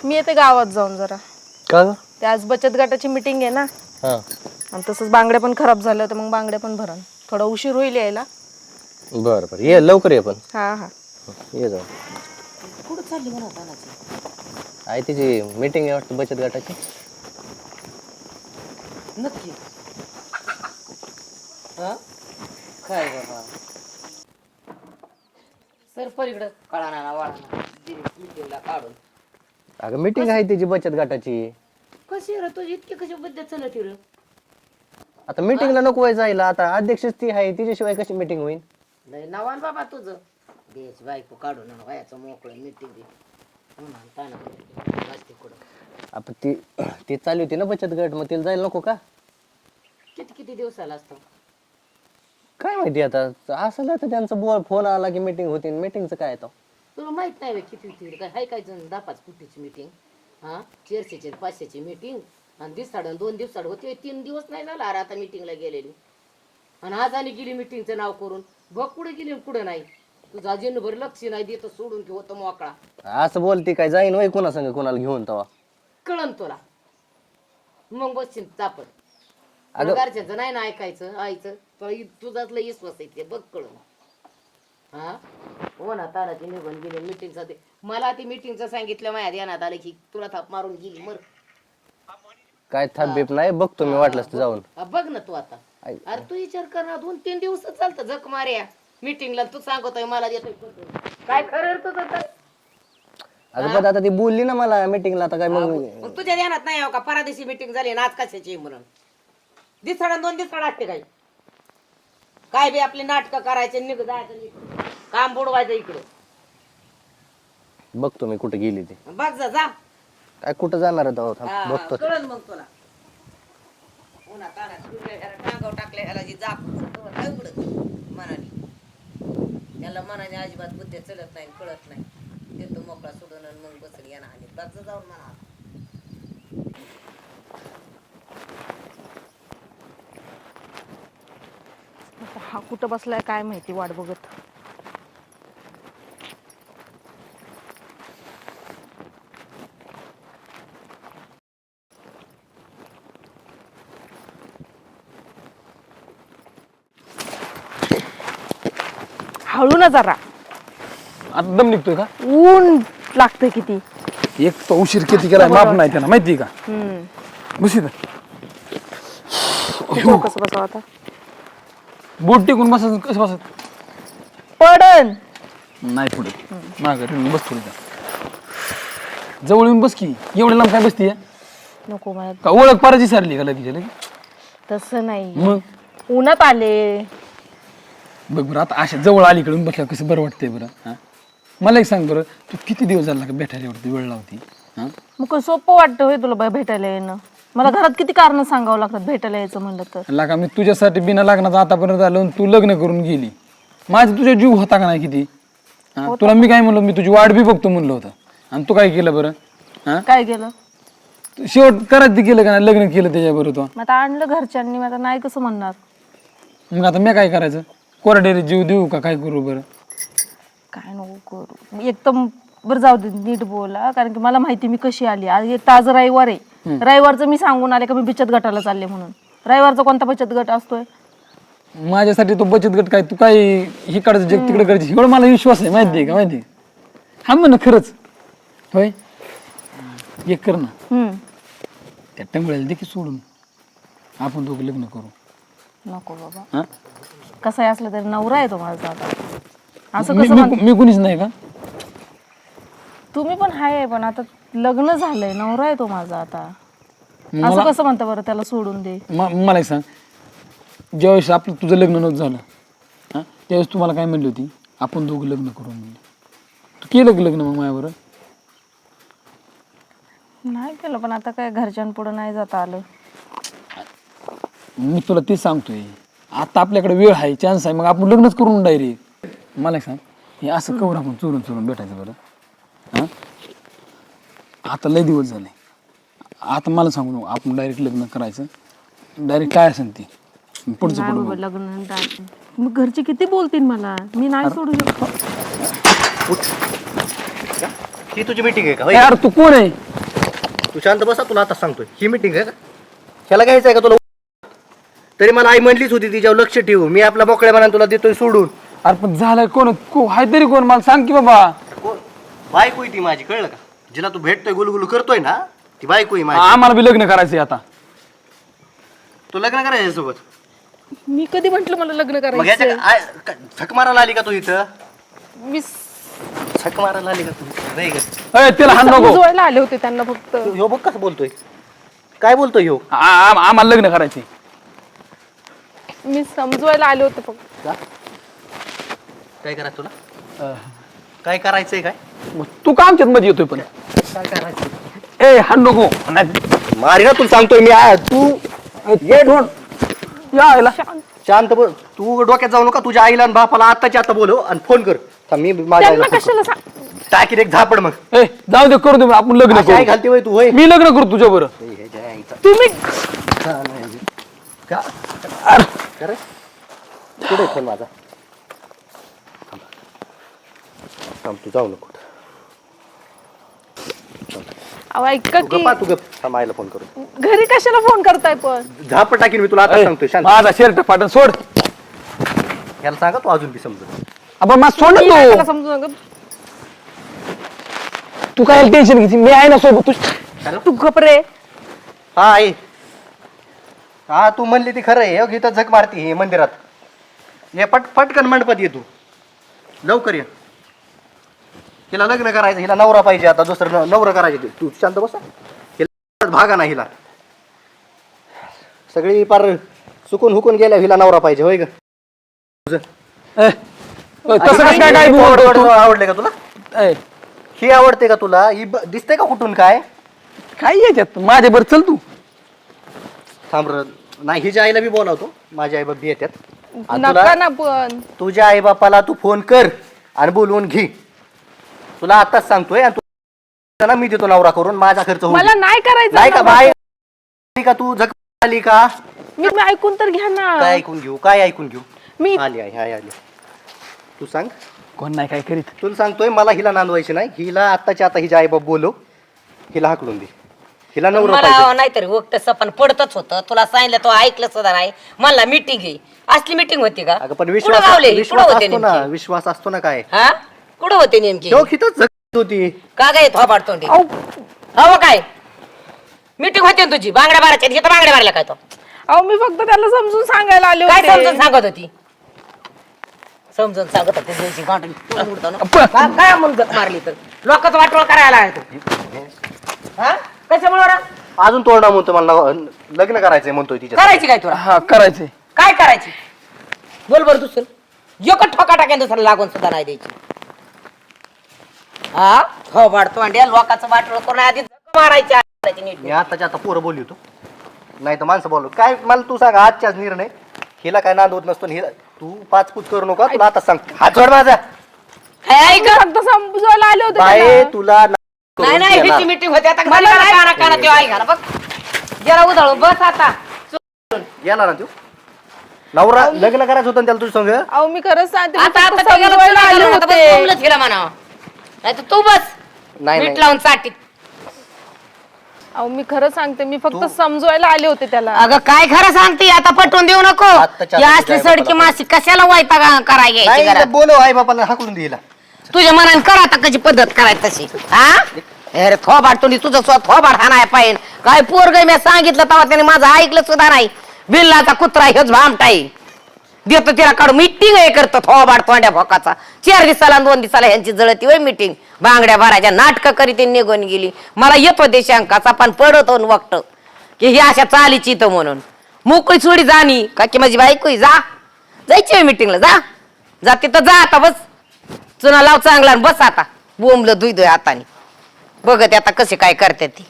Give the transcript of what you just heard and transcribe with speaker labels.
Speaker 1: मी येते गावात जाऊन जरा.
Speaker 2: का ग?
Speaker 1: ते आज बचत गटाची मीटिंग आहे ना.
Speaker 2: हा
Speaker 1: आणि तसंच बांगड्या पण खराब झाल्या होत्या, मग बांगड्या पण भरण. थोडा उशीर होईल यायला.
Speaker 2: बरं बरं ये लवकर ये पण.
Speaker 1: हा हा.
Speaker 2: ये जाऊ.
Speaker 3: कुठं चालली म्हणा तानाची?
Speaker 2: आहे तिची मीटिंग आहे वाटतं बचत गटाची.
Speaker 3: नक्की हा काय बाबा सर पलीकडं कळाना वाळाना मीटिंगला काढून
Speaker 2: अगं मीटिंग आहे तिची बचत गटाची.
Speaker 3: कशी रे तुझी इतकी कशी बद्दल चलत रे?
Speaker 2: आता मीटिंगला नको व्हायचं जायला. आता अध्यक्षच ती आहे, तिच्याशिवाय कशी मीटिंग होईल?
Speaker 3: लय नवान बाबा तुझं बेच बायको काढून व्हायचं मोकळं मीटिंग
Speaker 2: आपण ती ती चालू होती ना बचत गट, मग तिला जायला नको का?
Speaker 3: किती किती दिवसाला असतो?
Speaker 2: काय माहिती आता असं तर त्यांचा बोल फोन आला की मीटिंग होती. मीटिंगचं काय तो
Speaker 3: तुला माहित नाही बे किती किती काय हाय काय जण 10-5 फुटीची मीटिंग हा 400ची 500ची मीटिंग आणि दिवसाड 2 दिवसाड होते 3 दिवस नाही झाला अरे आता मीटिंगला गेलेली आणि आज आणि गेली मीटिंगचं नाव करून बघ कुठे गेली कुठं नाही तुझा अजूनभर लक्ष नाही देत सोडून की होतं मोकळा
Speaker 2: असं बोलती काय जाईन वय कोणा संग कोणाला घेऊन तवा
Speaker 3: कळन तुला मग बसशील चापड
Speaker 2: अगं
Speaker 3: घरच्यांचं नाही ना ऐकायचं आईचं तुझ्यातलं विश्वास आहे ते बघ कळून हा हो ना ताराची निघून गेली मीटिंगचा ते मला ती मीटिंगचं सांगितलं माझ्या ध्यानात आलं की तुला थाप मारून गेली मर
Speaker 2: काय थाप बीप नाही, बघतो मी वाटलंच तर जाऊन.
Speaker 3: बघ ना तू आता अरे तू विचार कर ना 2-3 दिवस चालतं जक मार्या मीटिंगला तू सांगतोय मला देतोय काय खरं तुझं तर
Speaker 2: अगं पण आता ती बोलली ना मला मीटिंगला, आता काय मग
Speaker 3: मग तुझ्या ध्यानात नाही हो का परादिवशी मीटिंग झाली ना आज कशाची म्हणून दिवसाडा 2 दिवसाड असते काय बी आपली नाटकं करायचे निघ जायचं काम बुडवायचं इकडे
Speaker 2: बघतो मी कुठे गेली ती.
Speaker 3: बघ जा
Speaker 2: काय कुठं जाणार आहे तेव्हा? बघतो.
Speaker 3: कळन मग तुला उन्हा तानात टांगाव टाकले ह्याला जी जाप मनाने त्याला मनाने अजिबात बुद्धी चलत नाही कळत नाही देतो मोकळा सोडून आणि मग बसल येणार आणि बघ जाऊन म्हणा
Speaker 1: हा कुठं बसलाय काय माहिती वाट बघत. हळू ना जरा,
Speaker 4: आता दम निघतोय का?
Speaker 1: ऊन लागतंय किती.
Speaker 4: एक तो उशीर किती केला माफ नाही त्याला माहिती का? बस इथं.
Speaker 1: कुठं कसं बसावं आता?
Speaker 4: बोट टेकून बसायचं कसं बसत
Speaker 1: पडन
Speaker 4: नाही पुढे माघारी बस थोडी जवळ येऊन बस की एवढ्या लांब काय बसतीये
Speaker 1: नको मला
Speaker 4: का ओळख पाराची सारली का लगेच लगे?
Speaker 1: तसं नाही,
Speaker 4: मग
Speaker 1: उन्हात आले.
Speaker 4: बघ बरं आता अशा जवळ अलीकडून बसल्या कसं बरं वाटतंय बरं. हा मला एक सांग बरं, तू किती दिवस झाला का भेटायला एवढी वेळ लावती? हा
Speaker 1: मग कसं सोपं वाटतं होय तुला बाई भेटायला येणं? मला घरात किती कारण सांगावं लागतात भेटायला यायचं म्हणलं तर.
Speaker 4: लागा मी तुझ्यासाठी बिना लग्नाचं आतापर्यंत आलो आणि तू लग्न करून गेली. माझा तुझा जीव होता का नाही किती? हा तुला मी काय म्हणलो, मी तुझी वाट बी बघतो म्हणलं होतं आणि तू काय केलं बरं? हा
Speaker 1: काय केलं?
Speaker 4: शेवट करायचं केलं का नाही? लग्न केलं त्याच्याबरोबर तू.
Speaker 1: मग आता आणलं घरच्यांनी, मग आता नाही कसं म्हणणार?
Speaker 4: मग आता मी काय करायचं? कोरडेरी जीव देऊ का काय करू बरं?
Speaker 1: काय नको करू. एकदम बरं जाऊ दे, नीट बोला, कारण की मला माहिती मी कशी आली. आज एक ताज रविवार आहे, रविवारचं मी सांगून आले का मी बचत गटाला चालले म्हणून. रविवारचा कोणता बचत गट असतोय?
Speaker 4: माझ्यासाठी तो बचत गट काय, तू काय हिकडचं जग तिकडे करायची एवढं मला विश्वास आहे माहिती आहे का? माहिती हा म्हण खरंच होय. एक कर ना त्या टंगळ्याला देखील सोडून आपण दोघं लग्न करू.
Speaker 1: नको बाबा,
Speaker 4: हा
Speaker 1: कसाही असलं तरी नवरा आहे तो माझा. आता असं कसं
Speaker 4: मी कुणीच नाही का?
Speaker 1: तुम्ही पण आहे, पण आता लग्न झालंय, नवरा आहे तो माझा. आता असं कसं म्हणतं बरं त्याला सोडून दे?
Speaker 4: मला एक सांग, ज्यावेळेस आपलं तुझं लग्न नव्हतं झालं हा त्यावेळेस तुम्हाला काय म्हणली होती? आपण दोघं लग्न करू म्हणले. तू केलं की लग्न मग माझ्याबरोबर?
Speaker 1: नाही केलं, पण आता काय घरच्यांपुढं नाही जाता आलं.
Speaker 4: मी तुला तेच सांगतोय, आता आपल्याकडे वेळ आहे, चान्स आहे, मग आपण लग्नच करून डायरेक्ट. मला एक सांग, हे असं कवर आपण चोरून चोरून भेटायचं बरं? हा आता लय दिवस झाले, आता मला सांगू आपण डायरेक्ट लग्न करायचं. डायरेक्ट काय असेल ते पुढचं
Speaker 1: नाही बाबा, लग्न मग घरचे किती बोलतील मला, मी नाही सोडू शकतो.
Speaker 2: ही तुझी मीटिंग आहे का?
Speaker 4: यार तू कोण आहे?
Speaker 2: तू शांत बसा, तुला आता सांगतोय ही मीटिंग आहे का? ह्याला घ्यायचं आहे का तुला? तरी मला आई म्हणलीच होती तिच्यावर लक्ष ठेवू, मी आपल्या मोकळ्या मनाने तुला देतोय सोडून.
Speaker 4: अरे पण झालंय कोण हाय तरी कोण मला सांग की बाबा.
Speaker 2: बायको आहे ती माझी, कळलं का? जिला तू भेटतोय गुलगुलू करतोय ना ती बायको आहे माझी.
Speaker 4: आम्हाला बी लग्न करायचंय आता.
Speaker 2: तू लग्न करायचं सोबत?
Speaker 1: मी कधी म्हंटल मला लग्न
Speaker 2: मग याच्या
Speaker 1: करायचं?
Speaker 2: झक मारायला आली का तू इथं?
Speaker 1: मी
Speaker 2: झक मारायला आली का तू? नाही ग.
Speaker 4: ए, त्याला हाण नको.
Speaker 1: समजवायला आले होते त्यांना फक्त.
Speaker 2: ह्यो बघ कसं बोलतोय, काय बोलतोय ह्यो?
Speaker 4: आम्हाला लग्न करायचंय.
Speaker 1: मी समजवायला आले होते फक्त.
Speaker 2: काय करायचं तुला? काय करायचंय काय?
Speaker 4: मग तू का आमच्यात मध्ये येतोय पण?
Speaker 2: काय करायचं?
Speaker 4: ए हाण नको. नाही.
Speaker 2: मारी ना तुला सांगतोय मी. तू
Speaker 4: ये ढोण. या आईला.
Speaker 2: शांत बोल. तू डोक्यात जाऊ नका. तुझ्या आईला आणि बापाला आत्ताच्या आता बोलव आणि फोन कर. थांब, मी माझ्या
Speaker 1: त्यांना
Speaker 2: आईला
Speaker 1: कशाला सांग.
Speaker 2: टाकीर एक झापड. मग
Speaker 4: ए जाऊ दे, करू दे, आपण लग्न
Speaker 2: अशी आई
Speaker 4: करू.
Speaker 2: घालते वय तू? होय
Speaker 4: मी लग्न करू तुझ्या बरं.
Speaker 1: तुम्ही
Speaker 2: का करे कुठे फोन माझा? थांब, तू जाऊ नको.
Speaker 1: अहो, ऐका
Speaker 2: तू
Speaker 1: की
Speaker 2: गप्पा, तू गप. थांब, आईला फोन करू.
Speaker 1: घरी कशाला फोन करताय पण?
Speaker 2: झापड टाकीन मी तुला आता सांगतोय. शांत.
Speaker 4: माझा शर्ट फाटन सोड.
Speaker 2: याला सांगा तू अजून बी समजत.
Speaker 4: आपण माझ सोड ना
Speaker 1: मी नाही त्याला
Speaker 4: तू.
Speaker 1: समजू नका.
Speaker 4: तू काय टेन्शन घेते, मी आहे ना सोबत. तू
Speaker 1: तू घबरे.
Speaker 2: हा आई, हा तू म्हणली ती खरं आहे. इथं झक मारती हे मंदिरात. ये पटकन मंडपात ये तू, लवकर ये. हिला लग्न करायचं, हिला नवरा पाहिजे आता. दुसरं नवरा करायचे. तू शांत बसा. हिला भागा नाही. हिला सगळी पार चुकून हुकून गेल्या. हिला नवरा पाहिजे. होय ग?
Speaker 4: तसं कसं काय काय बोलतो तू?
Speaker 2: आवडले का तुला?
Speaker 4: ए,
Speaker 2: ही आवडते का तुला? ही दिसते का कुठून काय?
Speaker 4: काय याच्यात माझ्या बरं चल तू.
Speaker 2: थांब र. नाही, हिच्या आईला बी बोलावतो. माझ्या आई बाबी येतात. आणि
Speaker 1: नका
Speaker 2: तुला
Speaker 1: ना पण.
Speaker 2: तुझ्या आई बापाला तू फोन कर आणि बोलवून घे. तुला आताच सांगतोय. आणि तू मी देतो नवरा करून. माझा खर्च होईल.
Speaker 1: मला नाही करायचं.
Speaker 2: नाही का?
Speaker 1: नवरा.
Speaker 2: बाय आली का तू? झक आली का?
Speaker 1: मी ऐकून तर घ्या ना.
Speaker 2: काय ऐकून घेऊ? काय ऐकून घेऊ?
Speaker 1: मी
Speaker 2: आली आई, हाय आली. तू सांग.
Speaker 4: कोण नाही काय करीत.
Speaker 2: तुला सांगतोय, मला हिला नांदवायची नाही. हिला आत्ताच्या आता हिच्या आई बाप बोलव. हिला हाकलून दे. हिला नवरा पाहिजे.
Speaker 3: मला नाहीतरी वक्त सपन पडतच होतं. तुला सांगितलं तो ऐकलं सुद्धा नाही. मला मीटिंग आहे. असली मीटिंग होती का?
Speaker 2: अगं पण
Speaker 3: कुठं
Speaker 2: विश्वास
Speaker 3: गावले?
Speaker 2: विश्वास
Speaker 3: कुठं होते
Speaker 2: असतो ना.
Speaker 3: नेमकी?
Speaker 2: विश्वास असतो ना. काय
Speaker 3: हा कुठं होते नेमकी?
Speaker 2: ठेव हिथंच झक होती.
Speaker 3: का काय थोपाड तोंडी? हो काय मीटिंग होती ना तुझी? बांगड्या मारायच्या इथं बांगड्या मारल्या काय तो?
Speaker 1: अहो मी फक्त त्याला समजून सांगायला आले
Speaker 3: काय
Speaker 1: होते.
Speaker 3: समजून सांगत होती? समजून सांगत होती. गांडून तोंड उडतं ना. काय म्हणून मारली तर लोकांचं वाटोळ करायला आहे तू. हा कशामुळे बरं?
Speaker 2: अजून तोंडा म्हणतो मला लग्न करायचंय म्हणतोय तिच्या.
Speaker 3: करायची काय तुला?
Speaker 4: हा करायचंय.
Speaker 3: काय करायची? बोल बरं दुसरं. एकच ठोका टाक्यान दुसरं लागून सुद्धा नाही द्यायची. हा हो वाढतो अंड्या लोकांचं वाटोळ करून आधी झक मारायची.
Speaker 2: मी आताच्या आता पोरं बोलली होतो. नाही तर माणसं बोलू. काय मला तू सांग, आजच्याच निर्णय. हिला काय नांदवत नसतो. हिला तू पाचपूत करू नका. तुला आता सांग. हात जोड माझा.
Speaker 3: ऐक
Speaker 1: मी फक्त समजवायला आले होते
Speaker 2: बाय
Speaker 1: त्याला.
Speaker 2: तुला
Speaker 3: नाही नाही ह्याची मीटिंग होती आता. मला काना काना तेव्हा ऐका बघ जरा उधळून बस आता.
Speaker 2: गेला ना तू. नवरा लग्न करायचं होतं ना त्याला तुझं संग.
Speaker 1: अहो मी खरंच सांगते. मी
Speaker 3: आता
Speaker 1: फक्त
Speaker 3: आता ते गेलं
Speaker 1: समजवायला
Speaker 3: तुला
Speaker 1: आले
Speaker 3: गेलं होतं, बस
Speaker 1: होते.
Speaker 3: बोंबलत गेला म्हणावं. नाही तर तू बस
Speaker 2: नाही
Speaker 3: मीठ
Speaker 2: नाही.
Speaker 3: लावून चाटीत.
Speaker 1: अहो मी खरं सांगते. मी फक्त समजवायला आले होते त्याला.
Speaker 3: अगं काय खरं सांगते आता पटवून देऊ नको.
Speaker 2: आत्ताच्या
Speaker 3: या
Speaker 2: आता
Speaker 3: असली
Speaker 2: तुझ्या
Speaker 3: सडकी मासी कशाला वायता करायला घ्यायची
Speaker 2: नाही
Speaker 3: घरात?
Speaker 2: बोलव आई बापाला हाकलून दे हिला.
Speaker 3: तुझ्या मनाने कर आता कशी पद्धत करायची तशी. हा अरे थोबाड तोंडी तुझं थोबाड हाणाय पाहिजे. काय पोरग मी सांगितलं तेव्हा त्याने माझं ऐकलं सुद्धा नाही. बिल्लाचा कुत्रा हेच भामटाई देतो तिला काढून. मीटिंग हे करतो थोबाड तोंड्या भोकाचा. 4 दिवसाला 2 दिवसाला ह्यांची जळती होय मीटिंग. बांगड्या भरायच्या नाटकं करीत निघून गेली. मला येतो देशांकाचा पण पडतो वाटत की ही अशा चालीची इथं म्हणून. मोकळी सोडी जाणी का की माझी बायको जा जायची मीटिंगला. जा जा तिथं जा आता. बस चुना लाव चांगला आणि बस आता. बोंबलं धुई हाताने. बघत आता कसे काय करते ती.